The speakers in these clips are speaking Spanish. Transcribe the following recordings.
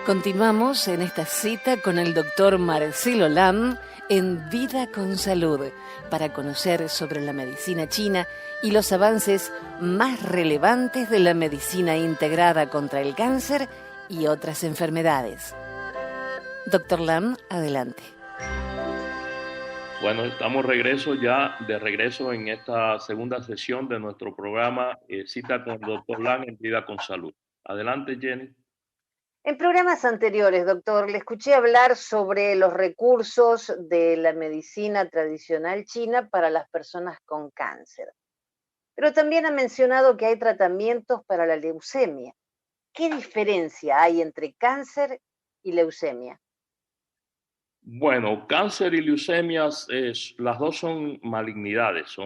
Continuamos en esta cita con el doctor Marcelo Lam en Vida con Salud para conocer sobre la medicina china y los avances más relevantes de la medicina integrada contra el cáncer y otras enfermedades. Doctor Lam, adelante. Bueno, estamos de regreso en esta segunda sesión de nuestro programa Cita con el Dr. Lam en Vida con Salud. Adelante, Jenny. En programas anteriores, doctor, le escuché hablar sobre los recursos de la medicina tradicional china para las personas con cáncer. Pero también ha mencionado que hay tratamientos para la leucemia. ¿Qué diferencia hay entre cáncer y leucemia? Bueno, cáncer y leucemias, las dos son malignidades,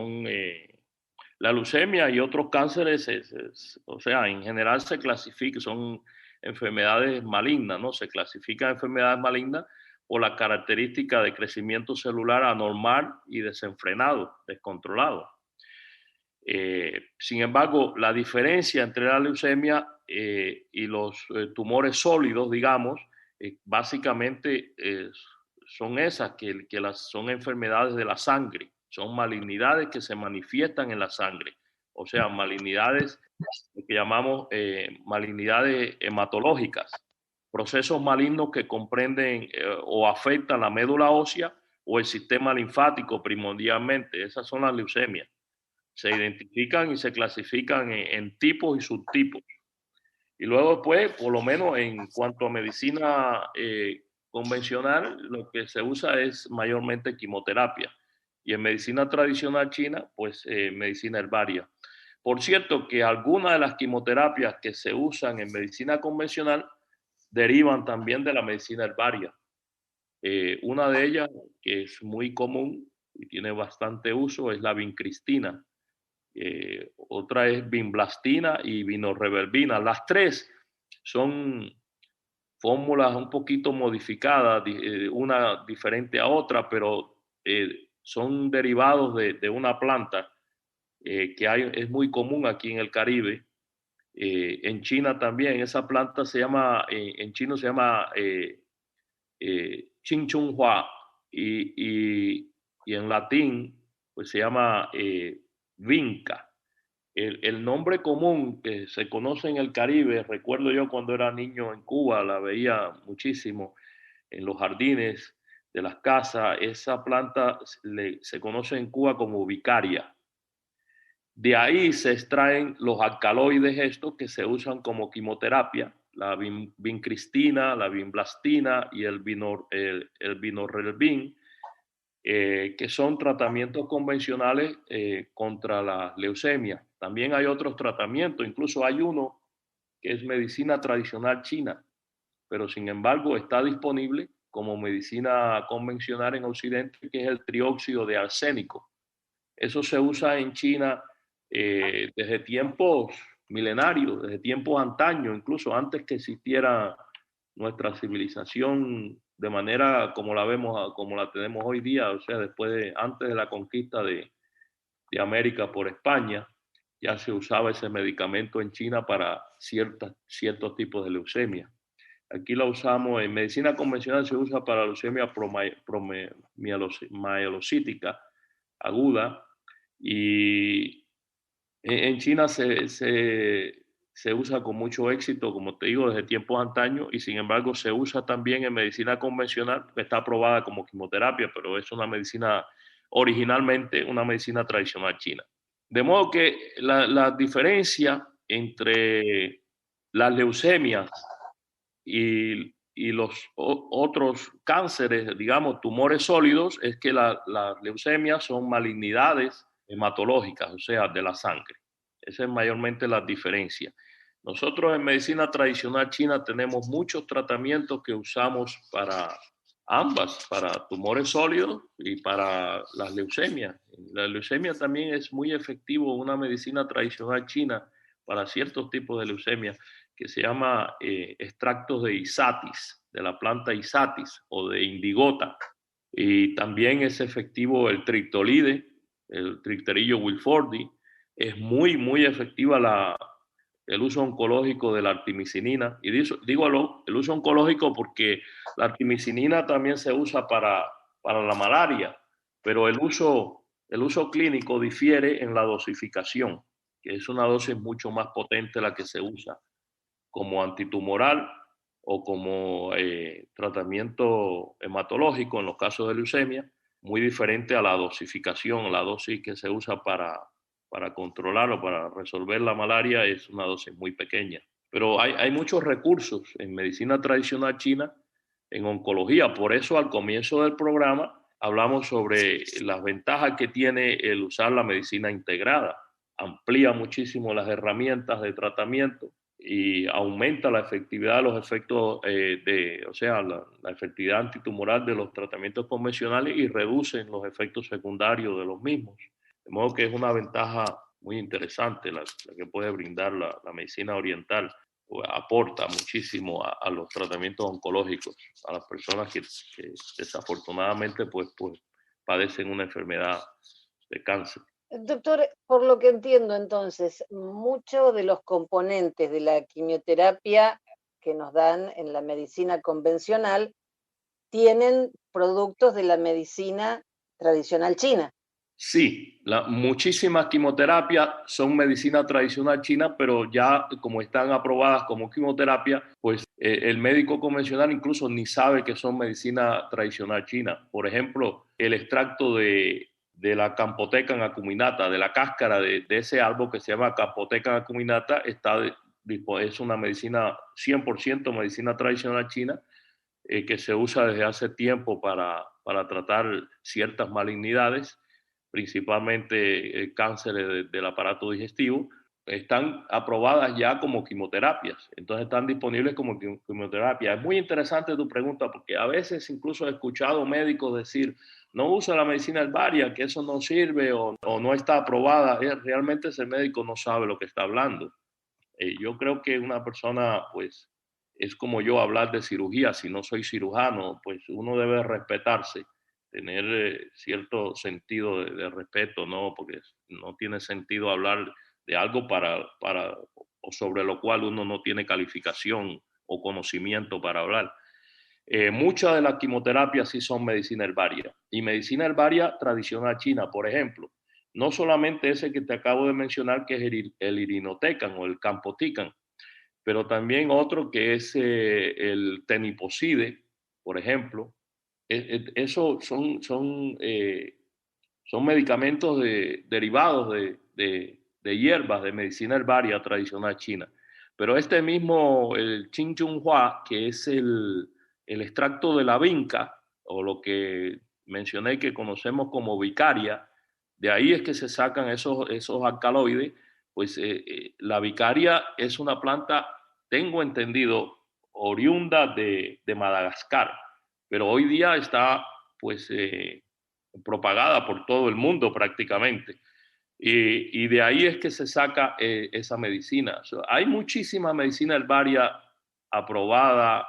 la leucemia y otros cánceres, o sea, en general se clasifican, son enfermedades malignas, ¿no? Se clasifican enfermedades malignas por la característica de crecimiento celular anormal y desenfrenado, descontrolado. Sin embargo, la diferencia entre la leucemia y los tumores sólidos, digamos, básicamente son esas, son enfermedades de la sangre, son malignidades que se manifiestan en la sangre, o sea, malignidades que llamamos malignidades hematológicas, procesos malignos que comprenden o afectan la médula ósea o el sistema linfático primordialmente. Esas son las leucemias. Se identifican y se clasifican en tipos y subtipos. Y luego después, por lo menos en cuanto a medicina convencional, lo que se usa es mayormente quimioterapia. Y en medicina tradicional china, pues medicina herbaria. Por cierto, que algunas de las quimioterapias que se usan en medicina convencional derivan también de la medicina herbaria. Una de ellas, que es muy común y tiene bastante uso, es la vincristina. Otra es vinblastina y vinorreberbina. Las tres son fórmulas un poquito modificadas, una diferente a otra, pero son derivados de una planta es muy común aquí en el Caribe. En China también, esa planta se llama, en chino se llama Chinchunhua y en latín pues se llama vinca. El nombre común que se conoce en el Caribe, recuerdo yo cuando era niño en Cuba, la veía muchísimo en los jardines de las casas, esa planta se conoce en Cuba como vicaria. De ahí se extraen los alcaloides estos que se usan como quimioterapia, la vincristina, la vinblastina y el vinorelbin, que son tratamientos convencionales contra la leucemia. También hay otros tratamientos, incluso hay uno que es medicina tradicional china, pero sin embargo está disponible como medicina convencional en Occidente, que es el trióxido de arsénico. Eso se usa en China desde tiempos milenarios, desde tiempos antaños, incluso antes que existiera nuestra civilización de manera como la vemos, como la tenemos hoy día, o sea, antes de la conquista de América por España, ya se usaba ese medicamento en China para ciertos tipos de leucemia. Aquí la usamos en medicina convencional, se usa para leucemia mielocítica aguda, y en China se usa con mucho éxito, como te digo, desde tiempos antaños, y sin embargo se usa también en medicina convencional, que está aprobada como quimioterapia, pero es originalmente una medicina tradicional china. De modo que la diferencia entre las leucemias y los otros cánceres, digamos, tumores sólidos, es que las leucemias son malignidades hematológicas, o sea, de la sangre. Esa es mayormente la diferencia. Nosotros en medicina tradicional china tenemos muchos tratamientos que usamos para ambas, para tumores sólidos y para las leucemias. La leucemia también es muy efectivo, una medicina tradicional china para ciertos tipos de leucemia que se llama extractos de isatis, de la planta isatis o de indigota. Y también es efectivo el triptolide, el tripterillo Wilfordi. Es muy, muy efectiva el uso oncológico de la artemisinina. Y digo el uso oncológico porque la artemisinina también se usa para la malaria, pero el uso clínico difiere en la dosificación, que es una dosis mucho más potente la que se usa como antitumoral o como tratamiento hematológico en los casos de leucemia, muy diferente a la dosificación. La dosis que se usa para controlar o para resolver la malaria es una dosis muy pequeña. Pero hay muchos recursos en medicina tradicional china, en oncología. Por eso al comienzo del programa hablamos sobre las ventajas que tiene el usar la medicina integrada. Amplía muchísimo las herramientas de tratamiento y aumenta la efectividad de los efectos, la efectividad antitumoral de los tratamientos convencionales y reducen los efectos secundarios de los mismos. De modo que es una ventaja muy interesante la que puede brindar la medicina oriental. Aporta muchísimo a los tratamientos oncológicos, a las personas que desafortunadamente pues padecen una enfermedad de cáncer. Doctor, por lo que entiendo entonces, muchos de los componentes de la quimioterapia que nos dan en la medicina convencional tienen productos de la medicina tradicional china. Sí, muchísimas quimioterapias son medicina tradicional china, pero ya como están aprobadas como quimioterapia, pues el médico convencional incluso ni sabe que son medicina tradicional china. Por ejemplo, el extracto de la Campotecan acuminata, de la cáscara de ese árbol que se llama Campotecan acuminata, es una medicina 100% medicina tradicional china, que se usa desde hace tiempo para tratar ciertas malignidades, principalmente cánceres del aparato digestivo. Están aprobadas ya como quimioterapias, entonces están disponibles como quimioterapia. Es muy interesante tu pregunta porque a veces incluso he escuchado médicos decir no usa la medicina herbaria, que eso no sirve o no está aprobada. Realmente ese médico no sabe lo que está hablando. Yo creo que una persona, pues, es como yo hablar de cirugía. Si no soy cirujano, pues uno debe respetarse, tener cierto sentido de respeto, ¿no? Porque no tiene sentido hablar de algo o sobre lo cual uno no tiene calificación o conocimiento para hablar. Muchas de las quimioterapias sí son medicina herbaria y medicina herbaria tradicional china, por ejemplo. No solamente ese que te acabo de mencionar, que es el irinotecan o el campotican, pero también otro que es el teniposide, por ejemplo. Esos son medicamentos derivados de hierbas de medicina herbaria tradicional china. Pero este mismo, el Qingzhunghua, que es el extracto de la vinca, o lo que mencioné que conocemos como vicaria, de ahí es que se sacan esos alcaloides. Pues la vicaria es una planta, tengo entendido, oriunda de Madagascar, pero hoy día está pues propagada por todo el mundo prácticamente. Y de ahí es que se saca esa medicina. Hay muchísima medicina herbaria aprobada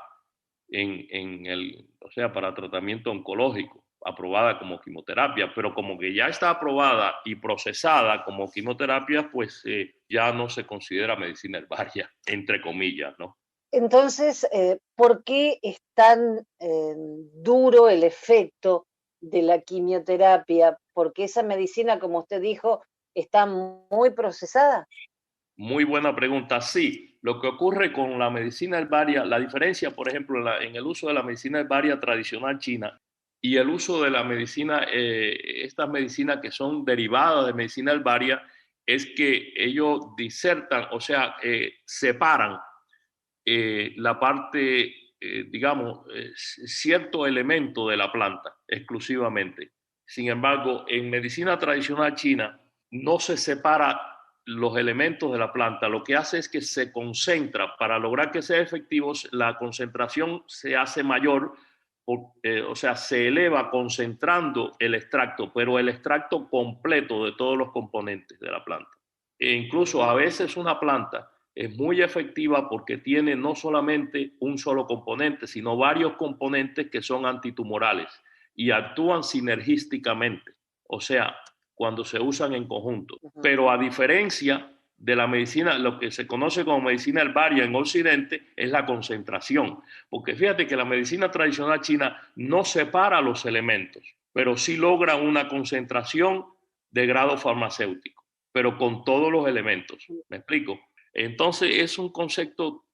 para tratamiento oncológico, aprobada como quimioterapia, pero como que ya está aprobada y procesada como quimioterapia, pues ya no se considera medicina herbaria, entre comillas, ¿no? Entonces, ¿por qué es tan duro el efecto de la quimioterapia? Porque esa medicina, como usted dijo, está muy procesada. Muy buena pregunta. Sí, lo que ocurre con la medicina herbaria, la diferencia, por ejemplo, en el uso de la medicina herbaria tradicional china y el uso de la medicina, estas medicinas que son derivadas de medicina herbaria, es que ellos disertan, o sea, separan la parte, cierto elemento de la planta exclusivamente. Sin embargo, en medicina tradicional china no se separa los elementos de la planta. Lo que hace es que se concentra. Para lograr que sea efectivo, la concentración se hace mayor, se eleva concentrando el extracto, pero el extracto completo de todos los componentes de la planta. E incluso a veces una planta es muy efectiva porque tiene no solamente un solo componente, sino varios componentes que son antitumorales y actúan sinergísticamente, o sea, cuando se usan en conjunto. Pero a diferencia de la medicina, lo que se conoce como medicina herbaria en Occidente, es la concentración. Porque fíjate que la medicina tradicional china no separa los elementos, pero sí logra una concentración de grado farmacéutico, pero con todos los elementos. ¿Me explico? Entonces es un concepto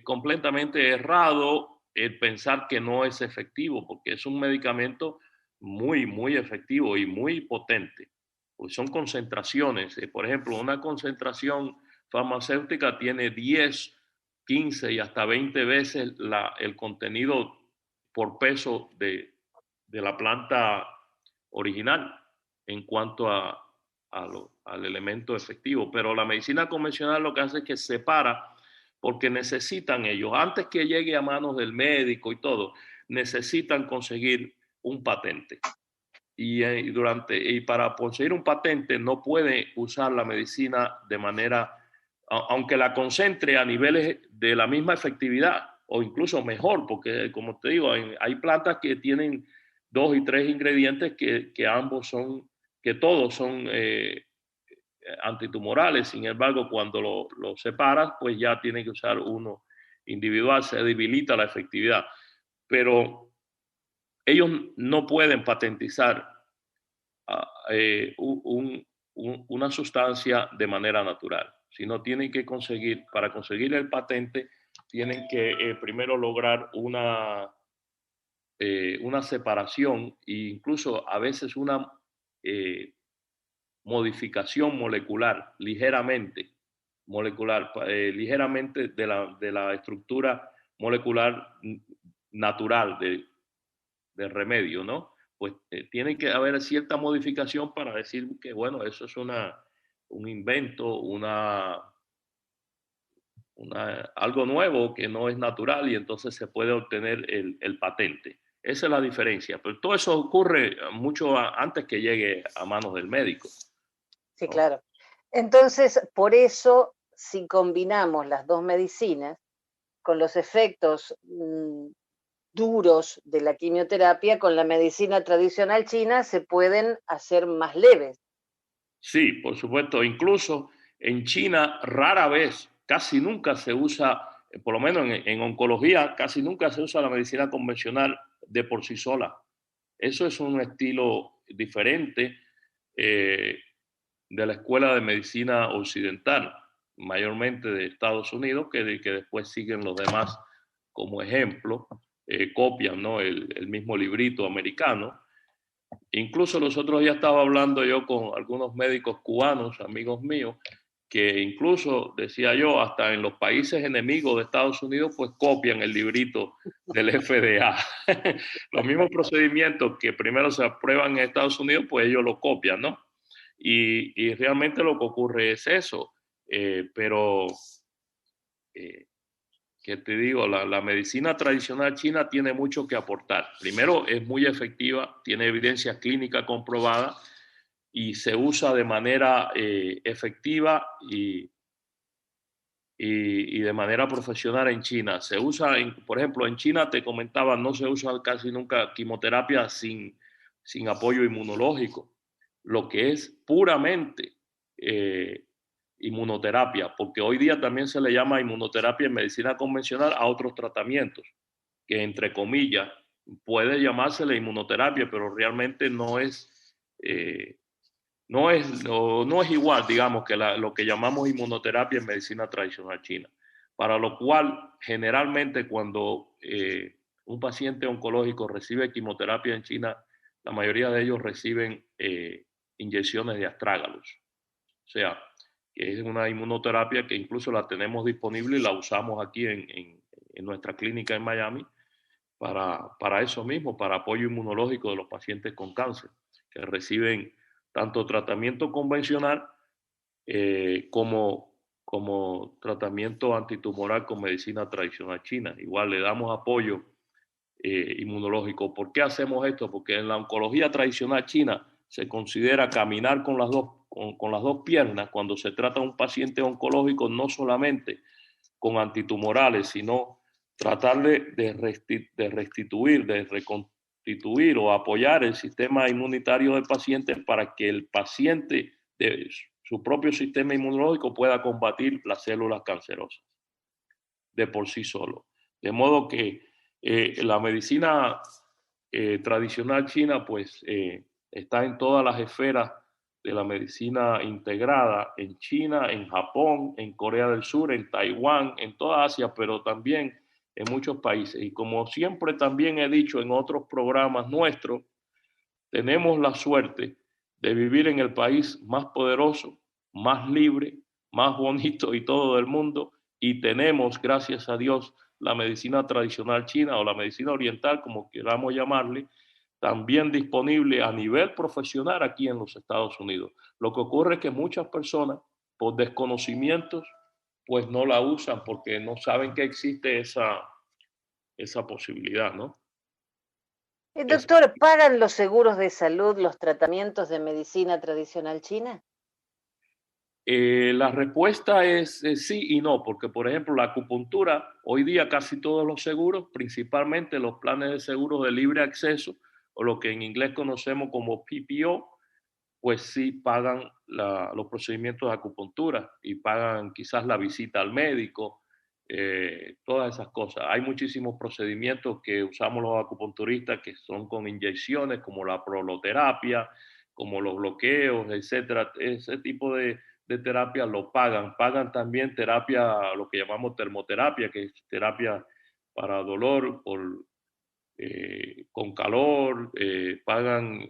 completamente errado el pensar que no es efectivo, porque es un medicamento muy, muy efectivo y muy potente. Pues son concentraciones. Por ejemplo, una concentración farmacéutica tiene 10, 15 y hasta 20 veces el contenido por peso de la planta original en cuanto al elemento efectivo. Pero la medicina convencional lo que hace es que separa porque necesitan ellos, antes que llegue a manos del médico y todo, necesitan conseguir un patente. Y para conseguir un patente no puede usar la medicina de manera, aunque la concentre a niveles de la misma efectividad o incluso mejor, porque como te digo, hay plantas que tienen 2 y 3 ingredientes que ambos son, que todos son antitumorales. Sin embargo, cuando lo separas, pues ya tiene que usar uno individual, se debilita la efectividad. Pero ellos no pueden patentizar una sustancia de manera natural, sino tienen que conseguir, para conseguir el patente, tienen que primero lograr una separación e incluso a veces una modificación molecular, ligeramente ligeramente de la estructura molecular natural del remedio, ¿no? Pues tiene que haber cierta modificación para decir que, bueno, eso es un invento, algo nuevo que no es natural y entonces se puede obtener el patente. Esa es la diferencia. Pero todo eso ocurre mucho antes que llegue a manos del médico. Sí, claro. Entonces, por eso, si combinamos las dos medicinas con los efectos duros de la quimioterapia, con la medicina tradicional china se pueden hacer más leves. Sí, por supuesto. Incluso en China rara vez, casi nunca se usa, por lo menos en oncología, casi nunca se usa la medicina convencional de por sí sola. Eso es un estilo diferente de la Escuela de Medicina Occidental, mayormente de Estados Unidos, que después siguen los demás como ejemplo, copian, ¿no?, el mismo librito americano. Incluso los otros días estaba hablando yo con algunos médicos cubanos, amigos míos, que incluso, decía yo, hasta en los países enemigos de Estados Unidos, pues copian el librito del FDA. Los mismos procedimientos que primero se aprueban en Estados Unidos, pues ellos lo copian, ¿no? Y realmente lo que ocurre es eso. Pero, ¿qué te digo? La medicina tradicional china tiene mucho que aportar. Primero, es muy efectiva, tiene evidencia clínica comprobada y se usa de manera efectiva y de manera profesional en China. Se usa, por ejemplo, en China te comentaba, no se usa casi nunca quimioterapia sin apoyo inmunológico, lo que es puramente inmunoterapia, porque hoy día también se le llama inmunoterapia en medicina convencional a otros tratamientos, que entre comillas puede llamársele inmunoterapia, pero realmente no es... no es igual, digamos, que lo que llamamos inmunoterapia en medicina tradicional china. Para lo cual, generalmente, cuando un paciente oncológico recibe quimioterapia en China, la mayoría de ellos reciben inyecciones de astrágalos. O sea, que es una inmunoterapia que incluso la tenemos disponible y la usamos aquí en nuestra clínica en Miami para eso mismo, para apoyo inmunológico de los pacientes con cáncer, que reciben tanto tratamiento convencional como tratamiento antitumoral con medicina tradicional china. Igual le damos apoyo inmunológico. ¿Por qué hacemos esto? Porque en la oncología tradicional china se considera caminar con las dos piernas cuando se trata de un paciente oncológico, no solamente con antitumorales, sino tratar de reconstituir o apoyar el sistema inmunitario del paciente para que el paciente su propio sistema inmunológico pueda combatir las células cancerosas de por sí solo. De modo que la medicina tradicional china pues está en todas las esferas de la medicina integrada en China, en Japón, en Corea del Sur, en Taiwán, en toda Asia, pero también en muchos países. Y como siempre también he dicho en otros programas nuestros, tenemos la suerte de vivir en el país más poderoso, más libre, más bonito y todo del mundo, y tenemos, gracias a Dios, la medicina tradicional china o la medicina oriental, como queramos llamarle, también disponible a nivel profesional aquí en los Estados Unidos. Lo que ocurre es que muchas personas, por desconocimientos, pues no la usan porque no saben que existe esa posibilidad, ¿no? Doctor, ¿pagan los seguros de salud los tratamientos de medicina tradicional china? La respuesta es sí y no, porque por ejemplo la acupuntura, hoy día casi todos los seguros, principalmente los planes de seguros de libre acceso, o lo que en inglés conocemos como PPO, pues sí pagan los procedimientos de acupuntura y pagan quizás la visita al médico, todas esas cosas. Hay muchísimos procedimientos que usamos los acupunturistas que son con inyecciones, como la proloterapia, como los bloqueos, etcétera. Ese tipo de terapia lo pagan. Pagan también terapia, lo que llamamos termoterapia, que es terapia para dolor con calor, pagan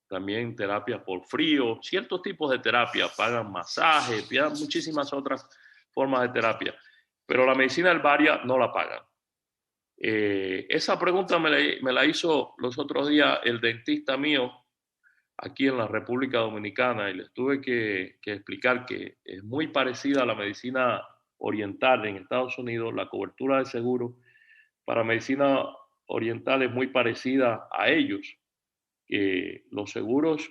también terapia por frío, ciertos tipos de terapia, pagan masajes, pagan muchísimas otras formas de terapia, pero la medicina herbaria no la pagan. Esa pregunta me la hizo los otros días el dentista mío aquí en la República Dominicana y les tuve que explicar que es muy parecida a la medicina oriental en Estados Unidos, la cobertura de seguro para medicina oriental es muy parecida a ellos, que los seguros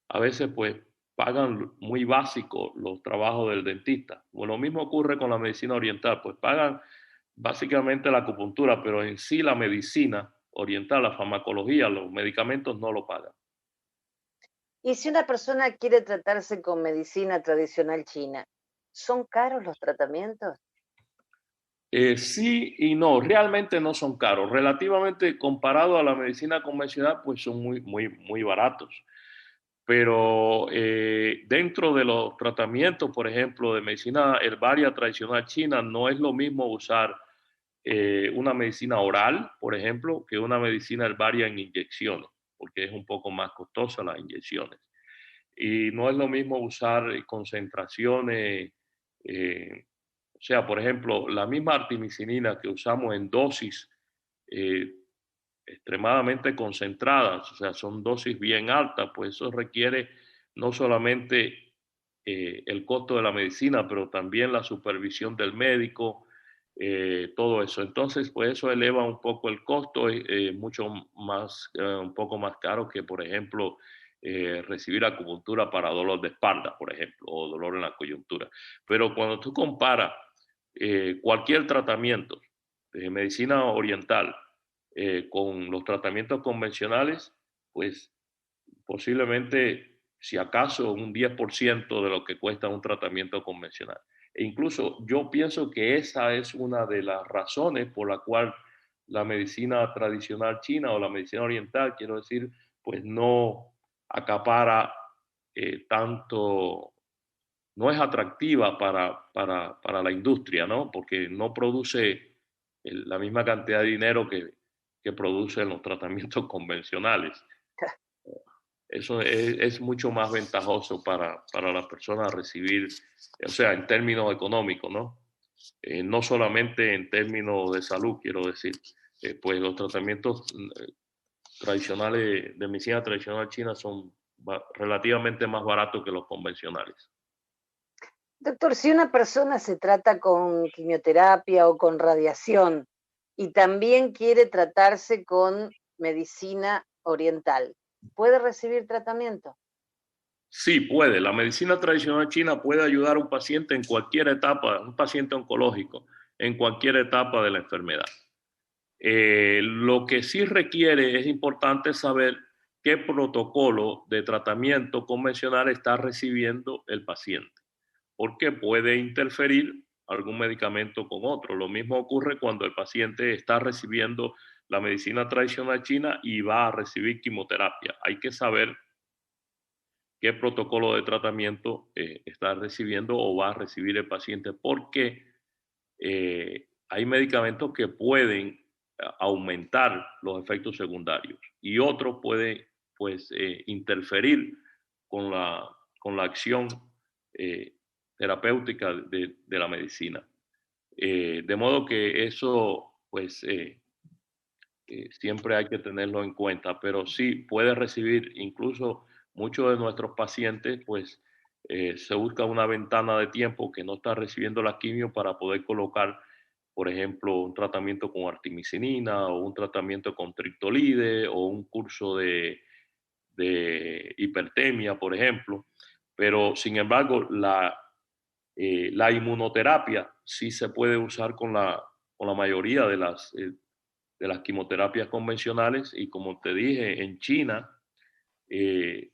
a veces pues pagan muy básico los trabajos del dentista. Bueno, lo mismo ocurre con la medicina oriental, pues pagan básicamente la acupuntura, pero en sí la medicina oriental, la farmacología, los medicamentos no lo pagan. Y si una persona quiere tratarse con medicina tradicional china, ¿son caros los tratamientos? Sí y no, realmente no son caros. Relativamente comparado a la medicina convencional, pues son muy baratos. Pero dentro de los tratamientos, por ejemplo, de medicina herbaria tradicional china, no es lo mismo usar una medicina oral, por ejemplo, que una medicina herbaria en inyecciones, porque es un poco más costosa las inyecciones. Y no es lo mismo usar concentraciones, o sea, por ejemplo, la misma artemisinina que usamos en dosis eh, extremadamente concentradas, o sea, son dosis bien altas, pues eso requiere no solamente el costo de la medicina, pero también la supervisión del médico, todo eso. Entonces, pues eso eleva un poco el costo, mucho más, un poco más caro que, por ejemplo, recibir acupuntura para dolor de espalda, por ejemplo, o dolor en la coyuntura. Pero cuando tú comparas cualquier tratamiento de medicina oriental con los tratamientos convencionales, pues posiblemente, si acaso, un 10% de lo que cuesta un tratamiento convencional. E incluso yo pienso que esa es una de las razones por la cual la medicina tradicional china o la medicina oriental, quiero decir, pues no acapara tanto, no es atractiva para la industria, ¿no? Porque no produce la misma cantidad de dinero que producen los tratamientos convencionales. Eso es mucho más ventajoso para la persona recibir, o sea, en términos económicos, ¿no? No solamente en términos de salud, quiero decir. Pues los tratamientos tradicionales de medicina tradicional china son relativamente más baratos que los convencionales. Doctor, si una persona se trata con quimioterapia o con radiación y también quiere tratarse con medicina oriental, ¿puede recibir tratamiento? Sí, puede. La medicina tradicional china puede ayudar a un paciente en cualquier etapa, un paciente oncológico, en cualquier etapa de la enfermedad. Lo que sí requiere, es importante saber qué protocolo de tratamiento convencional está recibiendo el paciente, porque puede interferir algún medicamento con otro. Lo mismo ocurre cuando el paciente está recibiendo la medicina tradicional china y va a recibir quimioterapia. Hay que saber qué protocolo de tratamiento está recibiendo o va a recibir el paciente, porque hay medicamentos que pueden aumentar los efectos secundarios y otros pueden pues interferir con la acción terapéutica de la medicina. De modo que eso pues siempre hay que tenerlo en cuenta, pero sí puede recibir, incluso muchos de nuestros pacientes pues se busca una ventana de tiempo que no está recibiendo la quimio para poder colocar, por ejemplo, un tratamiento con artemisinina o un tratamiento con triptolide o un curso de hipertemia, por ejemplo. Pero, sin embargo, la inmunoterapia sí se puede usar con la mayoría de las quimioterapias convencionales, y como te dije, en China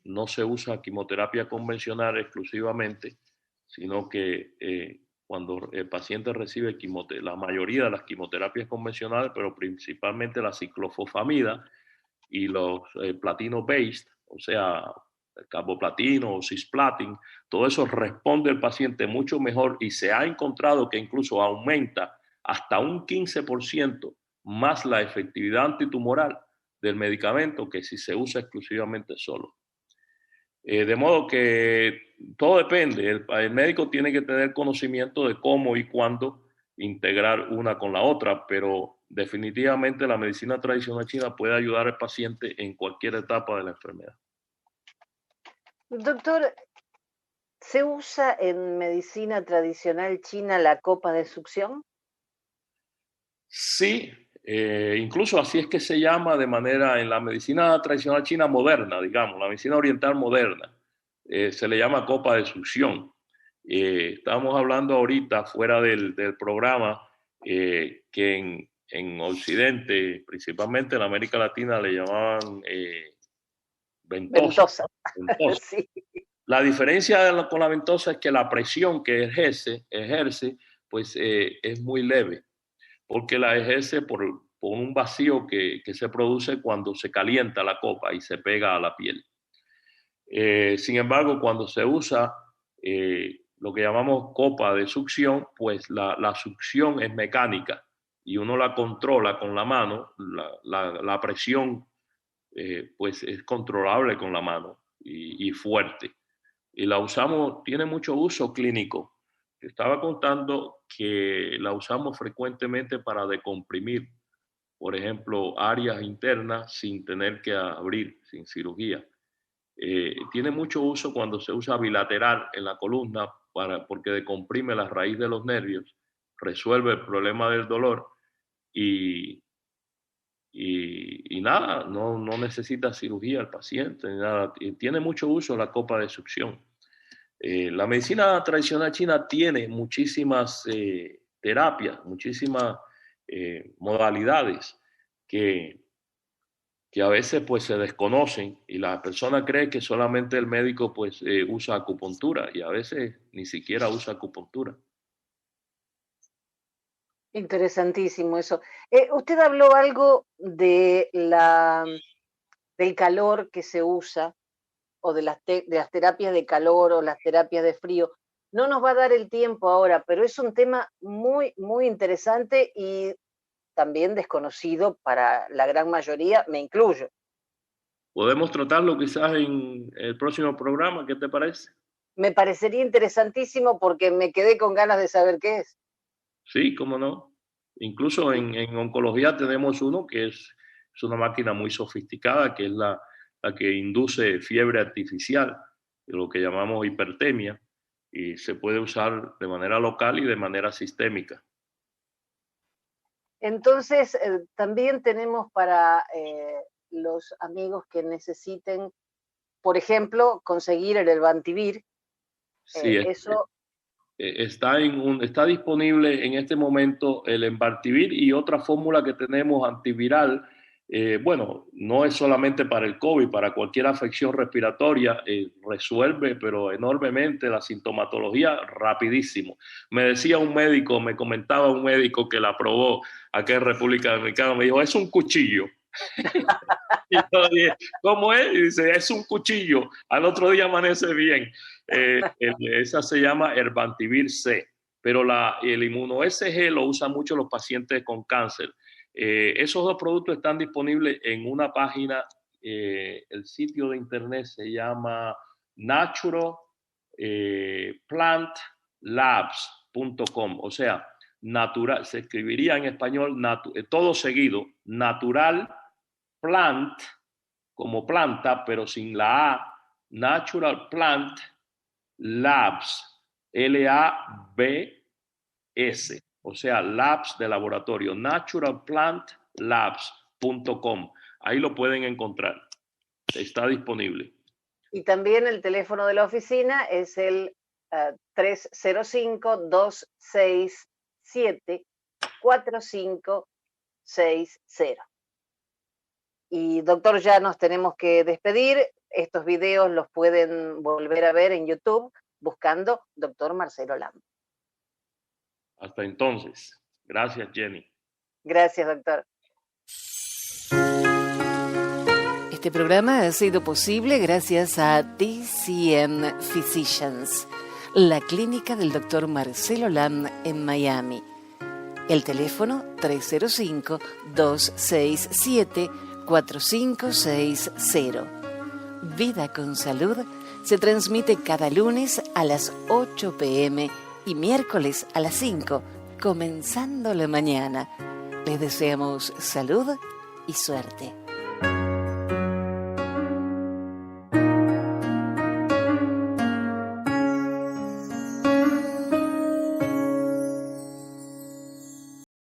no se usa quimioterapia convencional exclusivamente, sino que cuando el paciente recibe la mayoría de las quimioterapias convencionales, pero principalmente la ciclofosfamida y los platino-based, o sea, el carboplatino o cisplatin, todo eso responde el paciente mucho mejor, y se ha encontrado que incluso aumenta hasta un 15% más la efectividad antitumoral del medicamento que si se usa exclusivamente solo. De modo que todo depende, el médico tiene que tener conocimiento de cómo y cuándo integrar una con la otra, pero definitivamente la medicina tradicional china puede ayudar al paciente en cualquier etapa de la enfermedad. Doctor, ¿se usa en medicina tradicional china la copa de succión? Sí, incluso así es que se llama de manera en la medicina tradicional china moderna, digamos, la medicina oriental moderna, se le llama copa de succión. Estábamos hablando ahorita fuera del programa que en Occidente, principalmente en América Latina, le llamaban ventosa. Ventosa. Ventosa. Sí. La diferencia con la ventosa es que la presión que ejerce pues es muy leve, porque la ejerce por un vacío que se produce cuando se calienta la copa y se pega a la piel. Sin embargo, cuando se usa lo que llamamos copa de succión, pues la succión es mecánica y uno la controla con la mano, la presión pues es controlable con la mano y fuerte. Y la usamos, tiene mucho uso clínico. Estaba contando que la usamos frecuentemente para decomprimir, por ejemplo, áreas internas sin tener que abrir, sin cirugía. Tiene mucho uso cuando se usa bilateral en la columna porque decomprime la raíz de los nervios, resuelve el problema del dolor y, y nada, no necesita cirugía el paciente, ni nada. Tiene mucho uso la copa de succión. La medicina tradicional china tiene muchísimas terapias, muchísimas modalidades que a veces pues se desconocen, y la persona cree que solamente el médico pues usa acupuntura, y a veces ni siquiera usa acupuntura. Interesantísimo eso. Usted habló algo de del calor que se usa, o de de las terapias de calor o las terapias de frío. No nos va a dar el tiempo ahora, pero es un tema muy, muy interesante y también desconocido para la gran mayoría, me incluyo. Podemos tratarlo quizás en el próximo programa, ¿qué te parece? Me parecería interesantísimo porque me quedé con ganas de saber qué es. Sí, cómo no. Incluso en oncología tenemos uno que es una máquina muy sofisticada, que es la que induce fiebre artificial, lo que llamamos hipertemia, y se puede usar de manera local y de manera sistémica. Entonces, también tenemos para los amigos que necesiten, por ejemplo, conseguir el Elvantivir. Sí, Eso está disponible en este momento el Enbartivir y otra fórmula que tenemos antiviral bueno, no es solamente para el COVID, para cualquier afección respiratoria, resuelve, pero enormemente la sintomatología rapidísimo. Me decía un médico, me comentaba un médico que la probó aquí en República Dominicana, me dijo, es un cuchillo. Y yo dije, ¿cómo es? Y dice, es un cuchillo, al otro día amanece bien. Esa se llama Herbantivir C, pero el inmuno SG lo usan mucho los pacientes con cáncer. Esos dos productos están disponibles en una página, el sitio de internet se llama naturalplantlabs.com, o sea, natural, se escribiría en español todo seguido, natural plant, como planta, pero sin la A, Natural Plant Labs, L-A-B-S, o sea, labs de laboratorio, naturalplantlabs.com. Ahí lo pueden encontrar, está disponible. Y también el teléfono de la oficina es el 305-267-4560. Y doctor, ya nos tenemos que despedir. Estos videos los pueden volver a ver en YouTube buscando Dr. Marcelo Lam. Hasta entonces. Gracias, Jenny. Gracias, doctor. Este programa ha sido posible gracias a DCM Physicians, la clínica del Dr. Marcelo Lam en Miami. El teléfono 305-267-4560. Vida con Salud se transmite cada lunes a las 8 p.m. y miércoles a las 5, comenzando la mañana. Les deseamos salud y suerte.